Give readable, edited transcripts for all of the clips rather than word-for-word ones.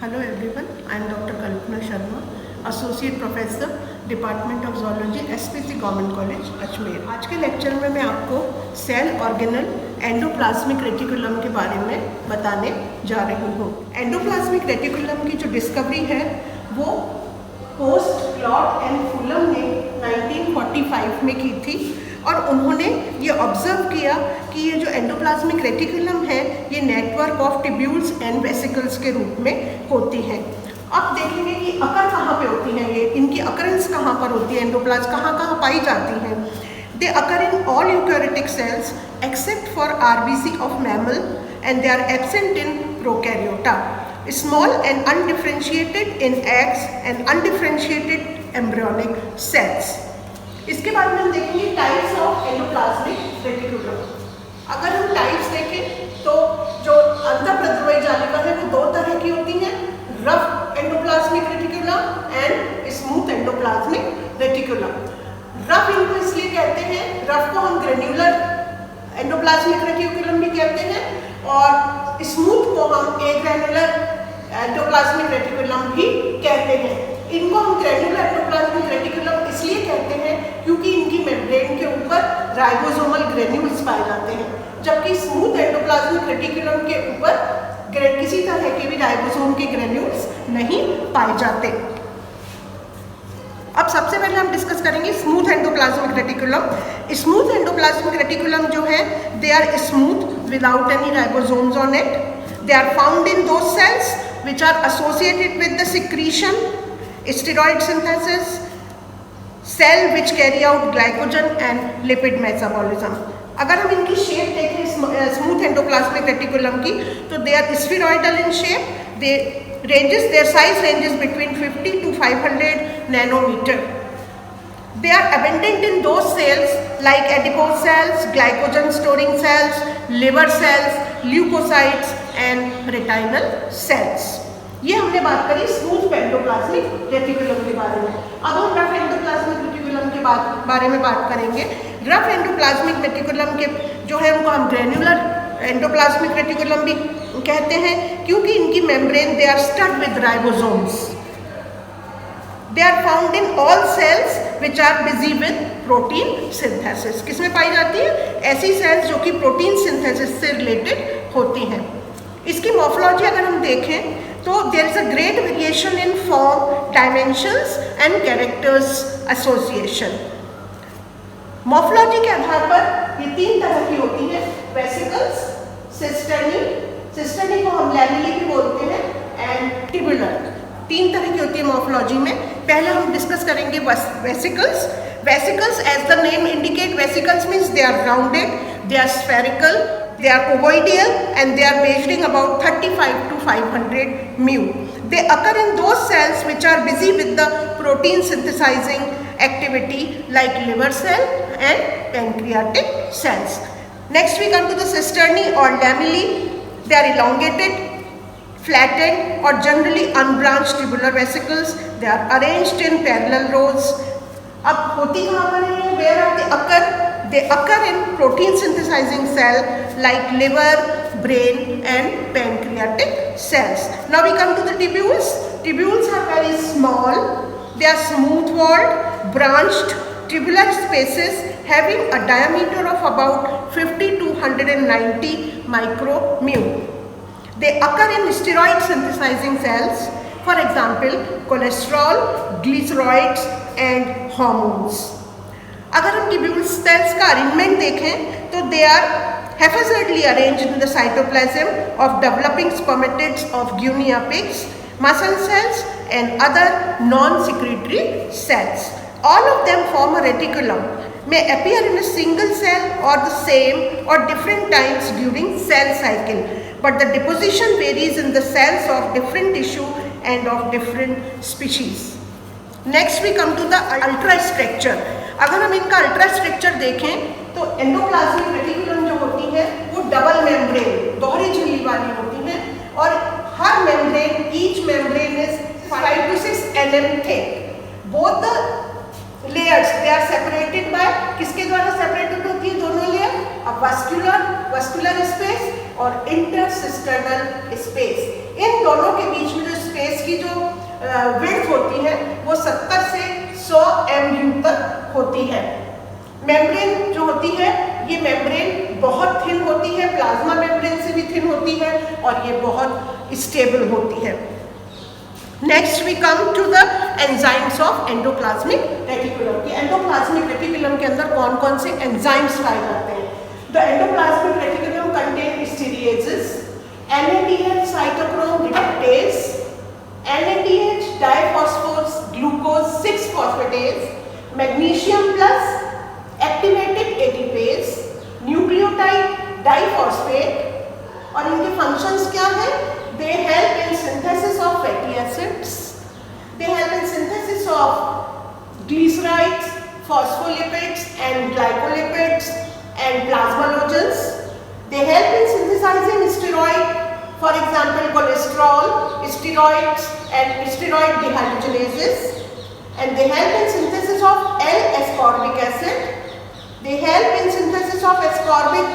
Hello everyone, I am Dr. Kalpana Sharma, Associate Professor, Department of Zoology, SPC Government College, Ajmer. आज के lecture में मैं आपको cell organelle endoplasmic reticulum के बारे में बताने जा रही हूँ। एंडोप्लाज्मिक रेटिकुलम की जो डिस्कवरी है वो पोस्ट क्लॉट एंड फुलम ने 1945 में की थी और उन्होंने ये ऑब्जर्व किया कि ये जो एंडोप्लाज्मिक रेटिकुलम है ये network of tubules and vesicles के रूप में होती हैं। अब देखेंगे कि अकर कहाँ पे होती हैं, ये इनकी अकरेंस कहाँ पर होती है, एंडोप्लाज्म कहाँ पाई जाती हैं। They occur in all eukaryotic cells except for RBC of mammal and they are absent in prokaryota, small and undifferentiated in eggs and undifferentiated embryonic cells. इसके बाद में हम देखेंगे टाइप्स ऑफ एंडोप्लाज्मिक रेटिकुलम। अगर हम टाइप्स देखें तो जो अंतःप्रद्रव्य जालिका है वो दो तरह की होती हैं, rough endoplasmic reticulum and smooth endoplasmic reticulum. Rough इनको इसलिए कहते हैं, रफ को हम ग्रेन्युलर एंडोप्लाज्मिक रेटिकुलम भी कहते हैं और स्मूथ को हम एग्रेनुलर एंडोप्लाज्मिक रेटिकुलम भी कहते हैं। इनको हम ग्रेन्युलर एंडोप्लाज्मिक रेटिकुलम इसलिए कहते हैं क्योंकि इनकी मेम्ब्रेन के ऊपर राइबोसोमल ग्रेन्यूल्स पाए जाते हैं, जबकि स्मूथ एंडोप्लाज्मिक रेटिकुलम के ऊपर किसी तरह के भी राइबोसोम के ग्रेन्यूल्स नहीं पाए जाते। अब सबसे पहले हम डिस्कस करेंगे smooth endoplasmic reticulum. Smooth endoplasmic reticulum जो है they are smooth without any ribosomes on it. They are found in those cells which are associated with the secretion, steroid synthesis, cell which carry out glycogen and lipid metabolism। अगर हम इनकी shape देखें smooth endoplasmic reticulum की तो they are spheroidal in shape. their size ranges between 50 to 500 nanometer। They are abundant in those cells like adipose cells, glycogen storing cells, liver cells, leukocytes and retinal cells। ये हमने बात करी smooth endoplasmic reticulum के बारे में। अब हम rough endoplasmic reticulum के बारे में बात करेंगे। रफ एंडोप्लाज्मिक रेटिकुलम के जो है उनको हम ग्रेन्युलर एंडोप्लाज्मिक रेटिकुलम भी कहते हैं क्योंकि इनकी membrane they are stud with ribosomes. They are found in all cells which are busy with protein synthesis। किसमें पाई जाती है? ऐसी सेल्स जो कि प्रोटीन सिंथेसिस से रिलेटेड होती हैं। इसकी मॉर्फोलॉजी अगर हम देखें तो there is a great variation in form, dimensions and characters association. Morphology के आधार पर ये तीन तरह की होती हैं, वेसिकल्स, सिस्टर्नी, सिस्टर्नी को हम लैमेली भी बोलते हैं, एंड ट्यूबुलर। तीन तरह की होती है मॉर्फोलॉजी में। पहले हम डिस्कस करेंगे vesicles. Vesicles as the name indicate, vesicles means they are rounded, they are spherical, they are ovoidal and they are measuring about 35 to 500 mu। They occur in those cells which are busy with the protein synthesizing activity like liver cell and pancreatic cells। Next we come to the cisternae or lamellae। They are elongated, flattened or generally unbranched tubular vesicles। They are arranged in parallel rows। अब होती कहाँ पर है? Where are they occur? They occur in protein synthesizing cell like liver, brain and pancreatic cells। Now we come to the tubules। Tubules are very small, they are smooth walled, branched tubular spaces having a diameter of about 50 to 190 micromu। They occur in steroid synthesizing cells, for example cholesterol, glycerides and hormones। अगर हम tubule sales का arrangement देखें तो they are haphazardly arranged in the cytoplasm of developing spermatids of guinea pigs, muscle cells and other non-secretory cells। All of them form a reticulum, may appear in a single cell or the same or different times during cell cycle, but the deposition varies in the cells of different tissue and of different species। Next we come to the ultrastructure। अगर हम इनका ultrastructure देखें तो endoplasmic reticulum जो होती है वो double membrane, दोहरी झिल्ली वाली होती है और हर membrane, each membrane is 5 to 6 mm thick. Both the layers they are separated by, किसके द्वारा सेपरेटेड होती है दोनों लेयर? अब वस्कुलर स्पेस और इंटरसिस्टर्नल स्पेस। इन दोनों के बीच में जो स्पेस मेम्ब्रेन जो होती है, ये मेम्ब्रेन बहुत थिन होती है, प्लाज्मा मेम्ब्रेन से भी थिन होती है और ये बहुत स्टेबल होती है। Next we come to the enzymes of endoplasmic reticulum कि एंडोप्लाज्मिक रेटिकुलम के अंदर कौन कौन से एंजाइम्स पाए जाते हैं। The endoplasmic reticulum contain esterases, NADH cytochrome reductase, NADH diphosphorus glucose 6-phosphatase, magnesium plus activated ATPase, nucleotide diphosphate और इनके functions क्या है? They help in synthesis of fatty acids, they help in synthesis of glycerides, phospholipids and glycolipids and plasmalogens. They help in synthesizing steroid, for example cholesterol, steroids and steroid dehydrogenases, and they help in synthesis of L-ascorbic acid. They help in synthesis of ascorbic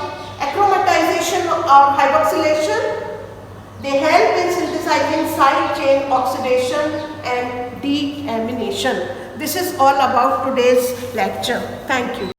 achromatization or hydroxylation. They help in synthesizing side chain oxidation and deamination. This is all about today's lecture. Thank you.